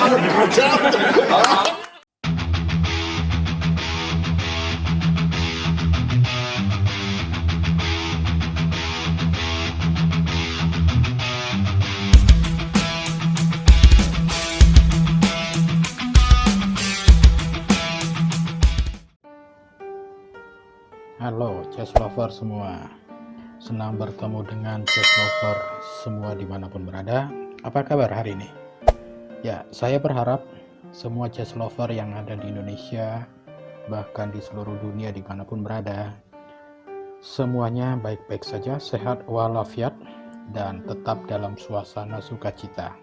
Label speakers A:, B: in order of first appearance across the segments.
A: Halo chess lover semua, senang bertemu dengan chess lover semua dimanapun berada. Apa kabar hari ini? Ya, saya berharap semua chess lover yang ada di Indonesia, bahkan di seluruh dunia dimanapun berada, semuanya baik-baik saja, sehat walafiat, dan tetap dalam suasana sukacita.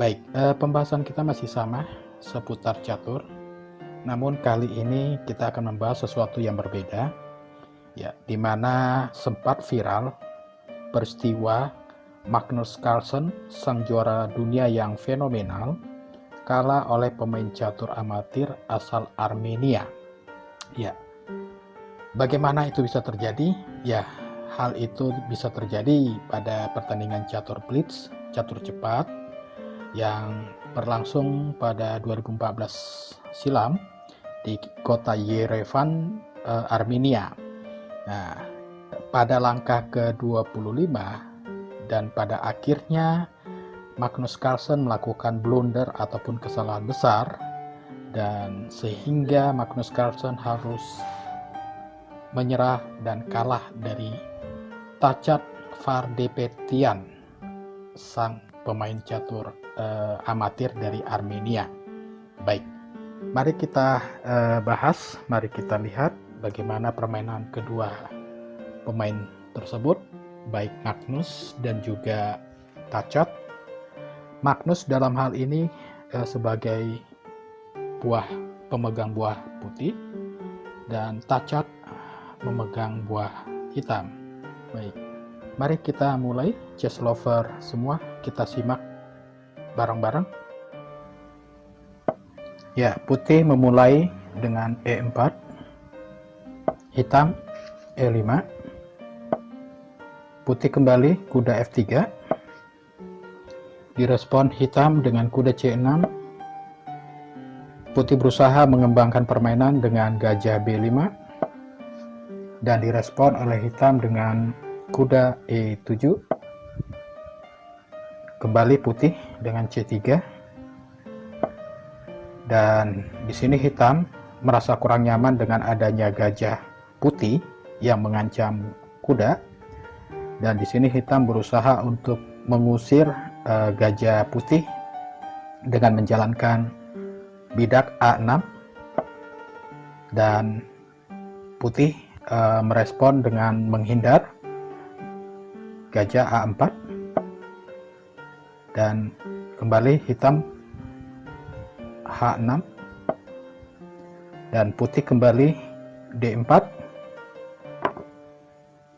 A: Baik, pembahasan kita masih sama seputar catur. Namun kali ini kita akan membahas sesuatu yang berbeda, ya, di mana sempat viral peristiwa Magnus Carlsen, sang juara dunia yang fenomenal, kalah oleh pemain catur amatir asal Armenia. Ya, bagaimana itu bisa terjadi? Ya, hal itu bisa terjadi pada pertandingan catur blitz, catur cepat, yang berlangsung pada 2014 silam di kota Yerevan, Armenia. Nah, pada langkah ke-25 dan pada akhirnya Magnus Carlsen melakukan blunder ataupun kesalahan besar, dan sehingga Magnus Carlsen harus menyerah dan kalah dari Tachat Vardapetian, sang pemain catur amatir dari Armenia. Baik, mari kita bahas, mari kita lihat bagaimana permainan kedua pemain tersebut, baik Magnus dan juga Tachat. Magnus dalam hal ini sebagai pemegang buah putih, dan Tachat memegang buah hitam. Baik, mari kita mulai, chess lover semua, kita simak bareng-bareng. Ya, putih memulai dengan E4, hitam E5, putih kembali kuda F3, direspon hitam dengan kuda C6, putih berusaha mengembangkan permainan dengan gajah B5, dan direspon oleh hitam dengan kuda E7, kembali putih dengan C3, dan di sini hitam merasa kurang nyaman dengan adanya gajah putih yang mengancam kuda, dan di sini hitam berusaha untuk mengusir gajah putih dengan menjalankan bidak A6, dan putih merespon dengan menghindar gajah A4, dan kembali hitam H6, dan putih kembali D4.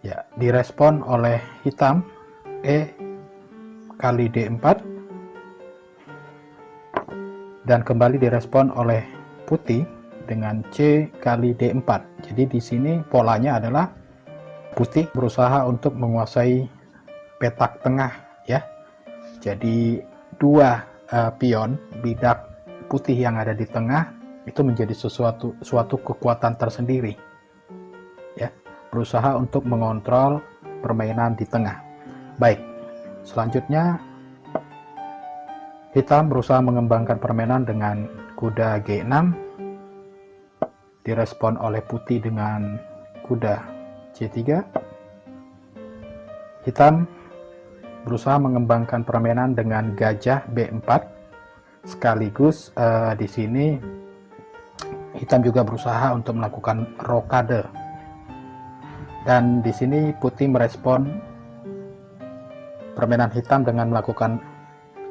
A: Ya, direspon oleh hitam E kali D4, dan kembali direspon oleh putih dengan C kali D4. Jadi di sini polanya adalah putih berusaha untuk menguasai petak tengah, ya. Jadi dua pion bidak putih yang ada di tengah itu menjadi suatu kekuatan tersendiri, ya, berusaha untuk mengontrol permainan di tengah. Baik, selanjutnya hitam berusaha mengembangkan permainan dengan kuda G6, direspon oleh putih dengan kuda C3. Hitam berusaha mengembangkan permainan dengan gajah B4, sekaligus di sini hitam juga berusaha untuk melakukan rokade, dan di sini putih merespon permainan hitam dengan melakukan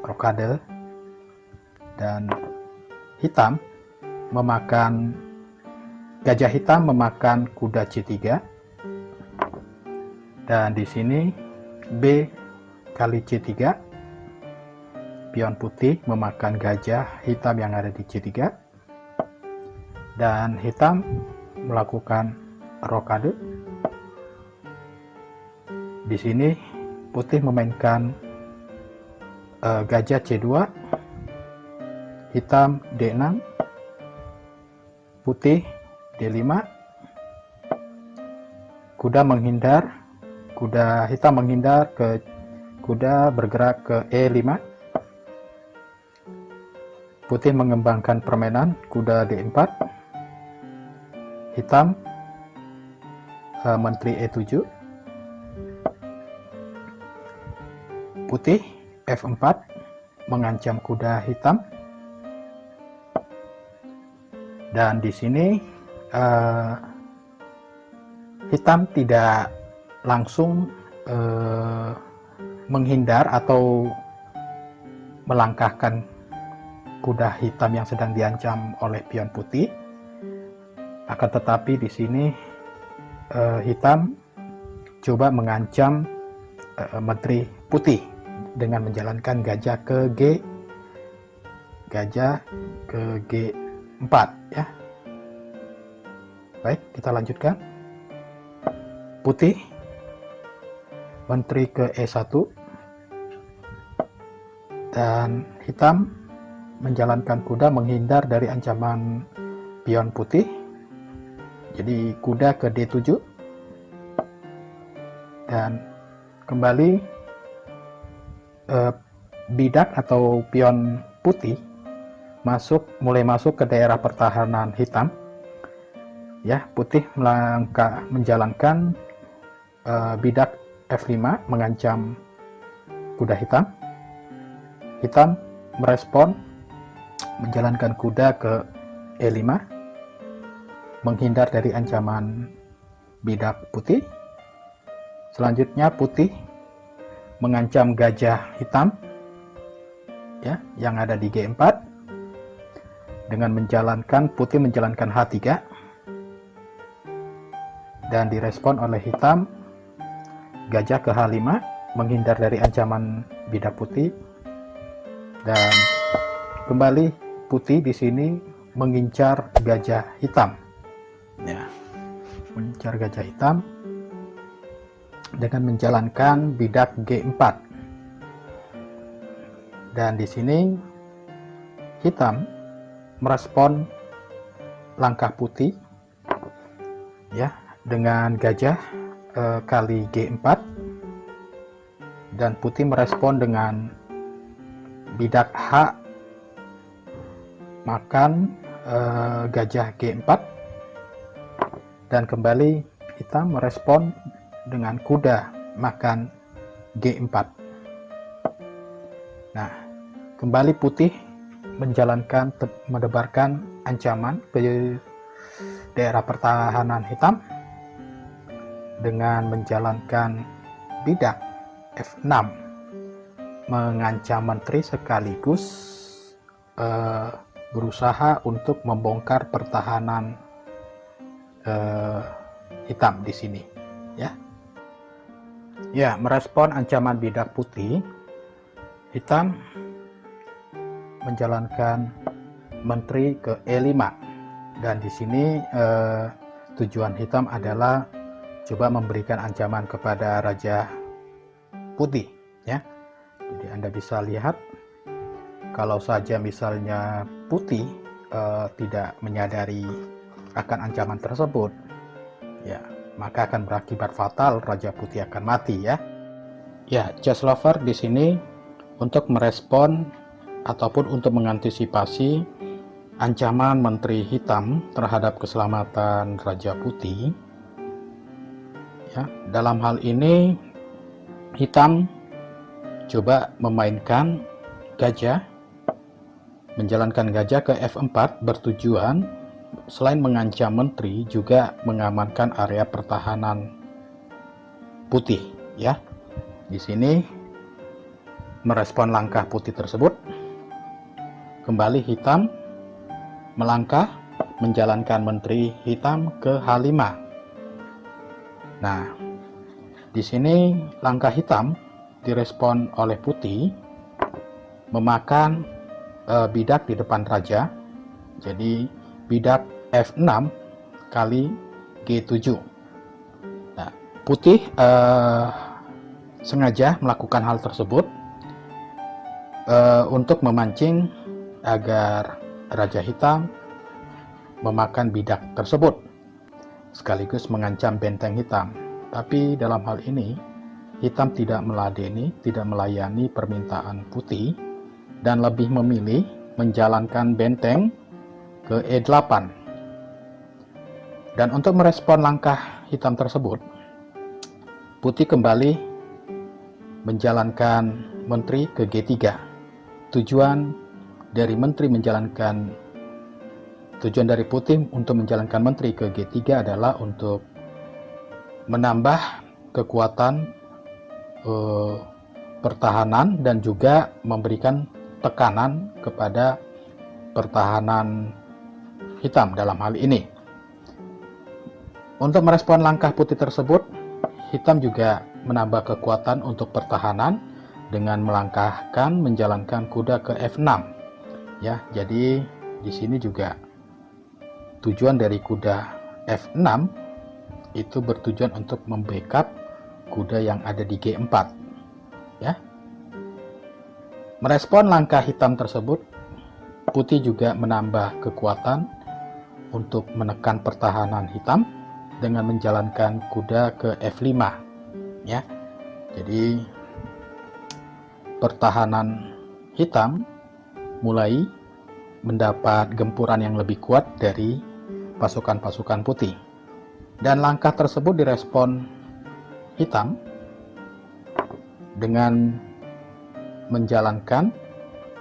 A: rokade, dan gajah hitam memakan kuda C3, dan di sini B kali C3, pion putih memakan gajah hitam yang ada di C3, dan hitam melakukan rokade. Di sini putih memainkan gajah C2, hitam D6, putih D5, kuda hitam menghindar ke kuda bergerak ke E5, putih mengembangkan permainan kuda D4, hitam menteri E7, putih F4 mengancam kuda hitam. Dan di sini hitam tidak langsung menghindar atau melangkahkan kuda hitam yang sedang diancam oleh pion putih. Akan tetapi di sini hitam coba mengancam menteri putih dengan menjalankan gajah ke G4 ya. Baik, kita lanjutkan. Putih menteri ke E1 dan hitam menjalankan kuda menghindar dari ancaman pion putih. Jadi kuda ke D7 dan kembali bidak atau pion putih mulai masuk ke daerah pertahanan hitam. Ya, putih menjalankan bidak F5 mengancam kuda hitam. Hitam merespon menjalankan kuda ke E5 menghindar dari ancaman bidak putih. Selanjutnya putih mengancam gajah hitam ya yang ada di G4 dengan putih menjalankan H3 dan direspon oleh hitam gajah ke H5 menghindar dari ancaman bidak putih. Dan kembali putih di sini mengincar gajah hitam ya, mengincar gajah hitam dengan menjalankan bidak G4. Dan di sini hitam merespon langkah putih ya dengan gajah kali G4 dan putih merespon dengan bidak H makan gajah G4 dan kembali hitam merespon dengan kuda makan G4. Nah, kembali putih mendebarkan ancaman ke daerah pertahanan hitam dengan menjalankan bidak F6 mengancam menteri sekaligus berusaha untuk membongkar pertahanan hitam di sini ya. Ya, merespon ancaman bidak putih, hitam menjalankan menteri ke E5 dan di sini tujuan hitam adalah coba memberikan ancaman kepada raja putih ya. Jadi Anda bisa lihat kalau saja misalnya putih tidak menyadari akan ancaman tersebut ya, maka akan berakibat fatal, raja putih akan mati ya. Ya, chess lover di sini untuk merespon ataupun untuk mengantisipasi ancaman menteri hitam terhadap keselamatan raja putih. Ya, dalam hal ini hitam coba memainkan gajah, menjalankan gajah ke F4 bertujuan selain mengancam menteri juga mengamankan area pertahanan putih ya. Di sini merespon langkah putih tersebut, kembali hitam melangkah menjalankan menteri hitam ke H5. Nah, di sini langkah hitam direspon oleh putih memakan bidak di depan raja. Jadi bidak F6 kali G7. Nah, putih sengaja melakukan hal tersebut untuk memancing agar Raja Hitam memakan bidak tersebut, sekaligus mengancam benteng hitam. Tapi dalam hal ini, hitam tidak meladeni, tidak melayani permintaan putih, dan lebih memilih menjalankan benteng ke E8. Dan untuk merespon langkah hitam tersebut, putih kembali menjalankan menteri ke G3. Tujuan dari putih untuk menjalankan menteri ke G3 adalah untuk menambah kekuatan pertahanan dan juga memberikan tekanan kepada pertahanan hitam dalam hal ini. Untuk merespon langkah putih tersebut, hitam juga menambah kekuatan untuk pertahanan dengan menjalankan kuda ke F6. Ya, jadi di sini juga tujuan dari kuda F6 itu bertujuan untuk membackup kuda yang ada di G4. Ya. Merespon langkah hitam tersebut, putih juga menambah kekuatan untuk menekan pertahanan hitam dengan menjalankan kuda ke F5. Ya. Jadi pertahanan hitam mulai mendapat gempuran yang lebih kuat dari pasukan-pasukan putih. Dan langkah tersebut direspon hitam dengan menjalankan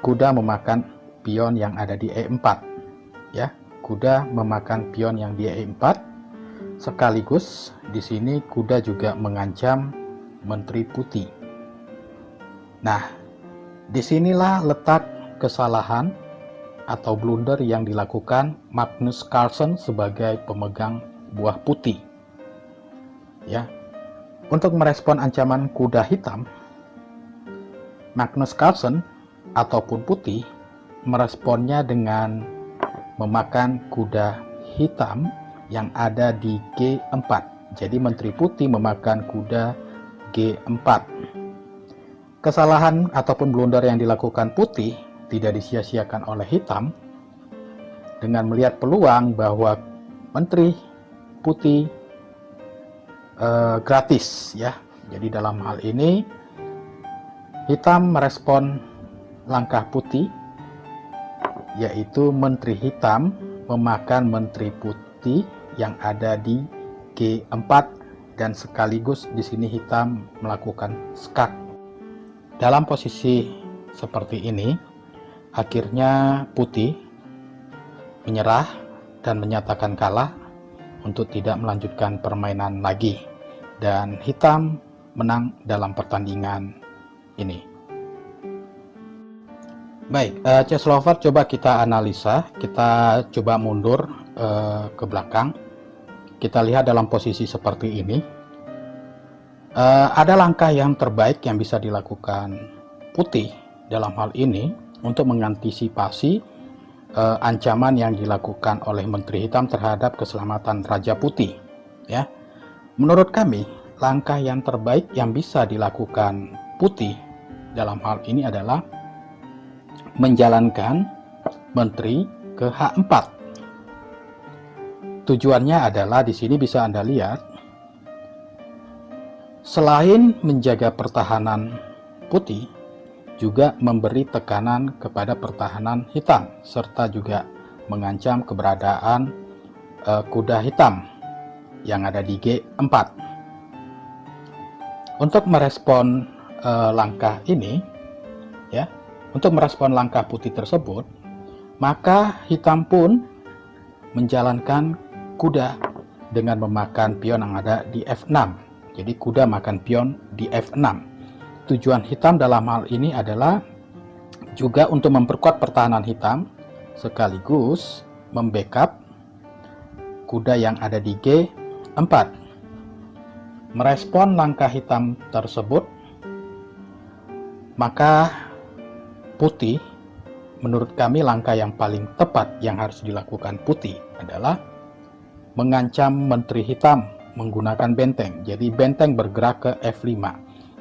A: kuda memakan pion yang ada di E4. Ya, kuda memakan pion yang di E4. Sekaligus di sini kuda juga mengancam menteri putih. Nah, disinilah letak kesalahan atau blunder yang dilakukan Magnus Carlsen sebagai pemegang buah putih. Ya, untuk merespon ancaman kuda hitam, Magnus Carlsen ataupun putih meresponnya dengan memakan kuda hitam yang ada di G4. Jadi menteri putih memakan kuda G4. Kesalahan ataupun blunder yang dilakukan putih tidak disia-siakan oleh hitam dengan melihat peluang bahwa menteri putih gratis, ya. Jadi dalam hal ini hitam merespon langkah putih, yaitu menteri hitam memakan menteri putih yang ada di G4, dan sekaligus di sini hitam melakukan skak. Dalam posisi seperti ini, akhirnya putih menyerah dan menyatakan kalah untuk tidak melanjutkan permainan lagi, dan hitam menang dalam pertandingan ini. Baik, chess lover, coba kita analisa, kita coba mundur ke belakang. Kita lihat dalam posisi seperti ini, ada langkah yang terbaik yang bisa dilakukan putih dalam hal ini untuk mengantisipasi ancaman yang dilakukan oleh menteri hitam terhadap keselamatan Raja Putih. Ya, menurut kami langkah yang terbaik yang bisa dilakukan putih dalam hal ini adalah menjalankan menteri ke H4. Tujuannya adalah di sini bisa Anda lihat, selain menjaga pertahanan putih, juga memberi tekanan kepada pertahanan hitam, serta juga mengancam keberadaan kuda hitam yang ada di G4. Untuk merespon langkah ini, ya, untuk merespon langkah putih tersebut, maka hitam pun menjalankan kuda dengan memakan pion yang ada di F6. Jadi kuda makan pion di F6. Tujuan hitam dalam hal ini adalah juga untuk memperkuat pertahanan hitam, sekaligus membackup kuda yang ada di G4. Merespon langkah hitam tersebut, maka putih, menurut kami langkah yang paling tepat yang harus dilakukan putih adalah mengancam menteri hitam menggunakan benteng. Jadi benteng bergerak ke F5,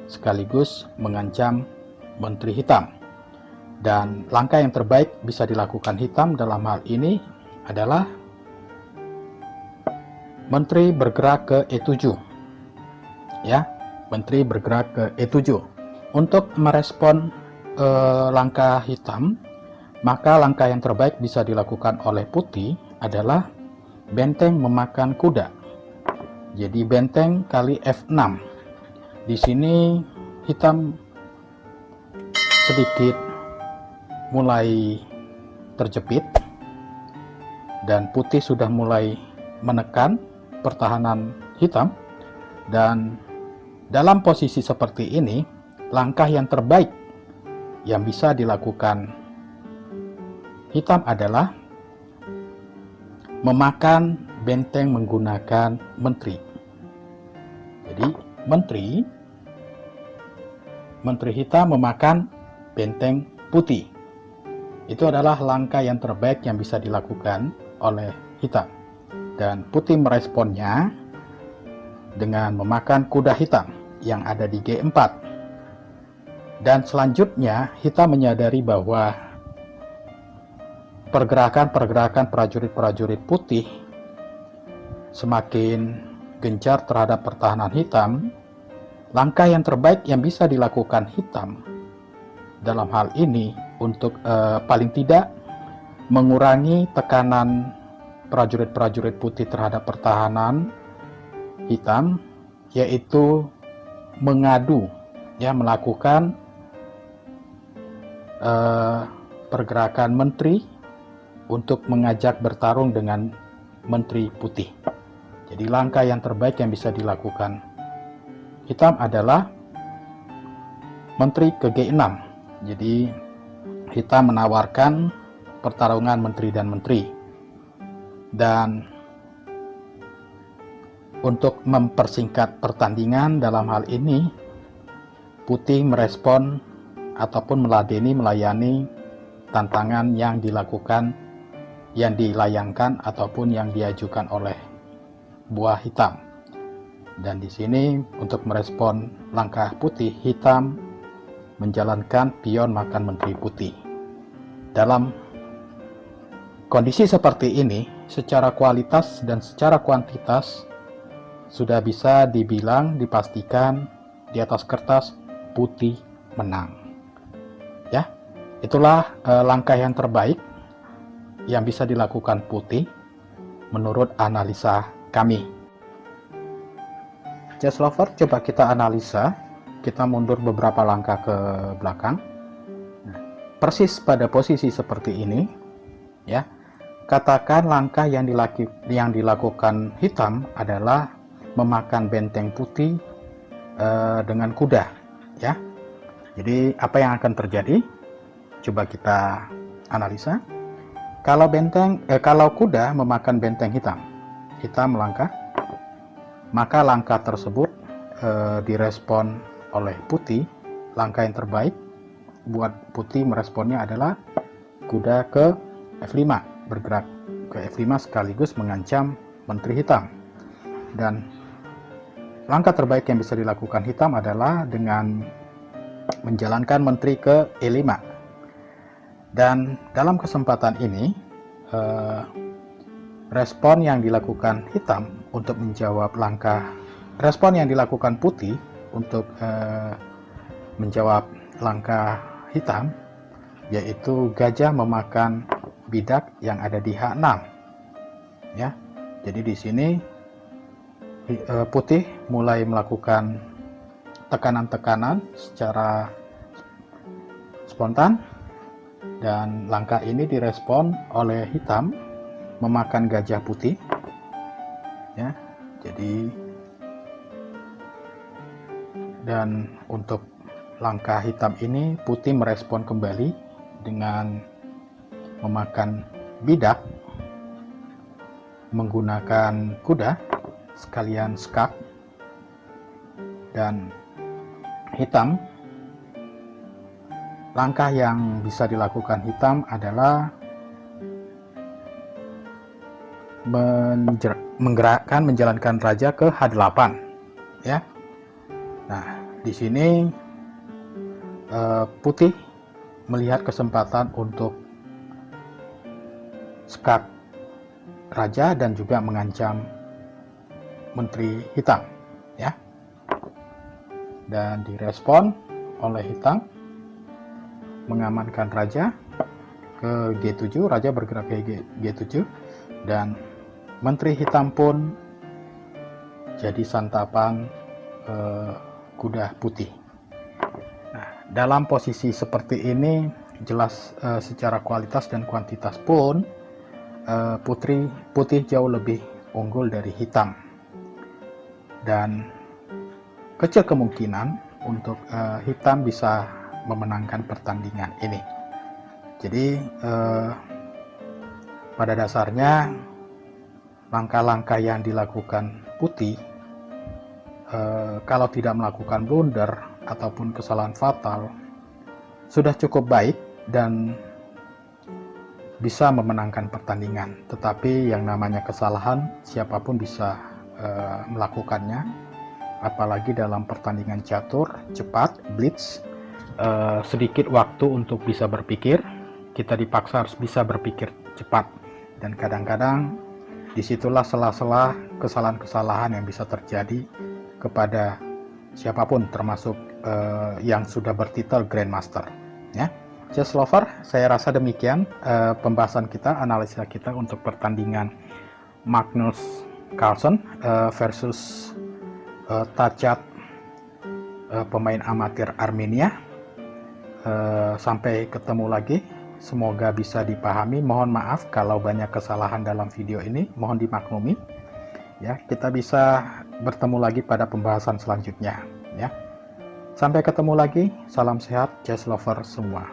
A: sekaligus mengancam menteri hitam. Dan langkah yang terbaik bisa dilakukan hitam dalam hal ini adalah Menteri bergerak ke E7. Ya, Menteri bergerak ke E7. Untuk merespon langkah hitam, maka langkah yang terbaik bisa dilakukan oleh putih adalah benteng memakan kuda. Jadi benteng kali F6. Di sini hitam sedikit mulai terjepit dan putih sudah mulai menekan pertahanan hitam. Dan dalam posisi seperti ini, langkah yang terbaik yang bisa dilakukan hitam adalah memakan benteng menggunakan menteri. Jadi menteri hitam memakan benteng putih. Itu adalah langkah yang terbaik yang bisa dilakukan oleh hitam. Dan putih meresponnya dengan memakan kuda hitam yang ada di G4. Dan selanjutnya hitam menyadari bahwa pergerakan prajurit-prajurit putih semakin gencar terhadap pertahanan hitam. Langkah yang terbaik yang bisa dilakukan hitam dalam hal ini untuk paling tidak mengurangi tekanan prajurit-prajurit putih terhadap pertahanan hitam, yaitu mengadu, ya, melakukan pergerakan menteri untuk mengajak bertarung dengan menteri putih. Jadi langkah yang terbaik yang bisa dilakukan hitam adalah menteri ke G6. Jadi hitam menawarkan pertarungan menteri dan menteri. Dan untuk mempersingkat pertandingan dalam hal ini, putih merespon ataupun melayani tantangan yang dilayangkan ataupun yang diajukan oleh buah hitam. Dan di sini untuk merespon langkah putih, hitam menjalankan pion makan menteri putih. Dalam kondisi seperti ini, secara kualitas dan secara kuantitas sudah bisa dipastikan di atas kertas putih menang. Ya, itulah langkah yang terbaik yang bisa dilakukan putih menurut analisa kami. Chess lover, coba kita analisa, kita mundur beberapa langkah ke belakang. Persis pada posisi seperti ini, ya. Katakan langkah yang dilakukan hitam adalah memakan benteng putih dengan kuda, ya. Jadi apa yang akan terjadi? Coba kita analisa. Kalau kuda memakan benteng hitam melangkah, maka langkah tersebut direspon oleh putih. Langkah yang terbaik buat putih meresponnya adalah kuda ke F5, bergerak ke F5 sekaligus mengancam menteri hitam. Dan langkah terbaik yang bisa dilakukan hitam adalah dengan menjalankan menteri ke E5. Dan dalam kesempatan ini, respon yang dilakukan hitam untuk menjawab respon yang dilakukan putih untuk menjawab langkah hitam, yaitu gajah memakan bidak yang ada di H6. Ya, jadi di sini putih mulai melakukan tekanan-tekanan secara spontan, dan langkah ini direspon oleh hitam memakan gajah putih. Ya, jadi dan untuk langkah hitam ini putih merespon kembali dengan memakan bidak menggunakan kuda sekalian skak. Dan hitam, langkah yang bisa dilakukan hitam adalah menjalankan raja ke H8, ya. Nah, di sini putih melihat kesempatan untuk sekat raja dan juga mengancam Menteri Hitam, ya. Dan direspon oleh Hitam mengamankan raja ke G7, raja bergerak ke G7, dan Menteri Hitam pun jadi santapan kuda putih. Nah, dalam posisi seperti ini jelas secara kualitas dan kuantitas pun putih jauh lebih unggul dari hitam, dan kecil kemungkinan untuk hitam bisa memenangkan pertandingan ini. Jadi pada dasarnya langkah-langkah yang dilakukan putih, kalau tidak melakukan blunder ataupun kesalahan fatal, sudah cukup baik dan bisa memenangkan pertandingan. Tetapi yang namanya kesalahan, siapapun bisa melakukannya, apalagi dalam pertandingan catur cepat, blitz, sedikit waktu untuk bisa berpikir. Kita dipaksa harus bisa berpikir cepat, dan kadang-kadang disitulah sela-sela kesalahan-kesalahan yang bisa terjadi kepada siapapun, termasuk yang sudah bertitel Grandmaster, ya. Chess lover, saya rasa demikian pembahasan kita, analisa kita untuk pertandingan Magnus Carlsen versus Tachat, pemain amatir Armenia. Sampai ketemu lagi, semoga bisa dipahami. Mohon maaf kalau banyak kesalahan dalam video ini, mohon dimaklumi, ya. Kita bisa bertemu lagi pada pembahasan selanjutnya, ya. Sampai ketemu lagi, salam sehat chess lover semua.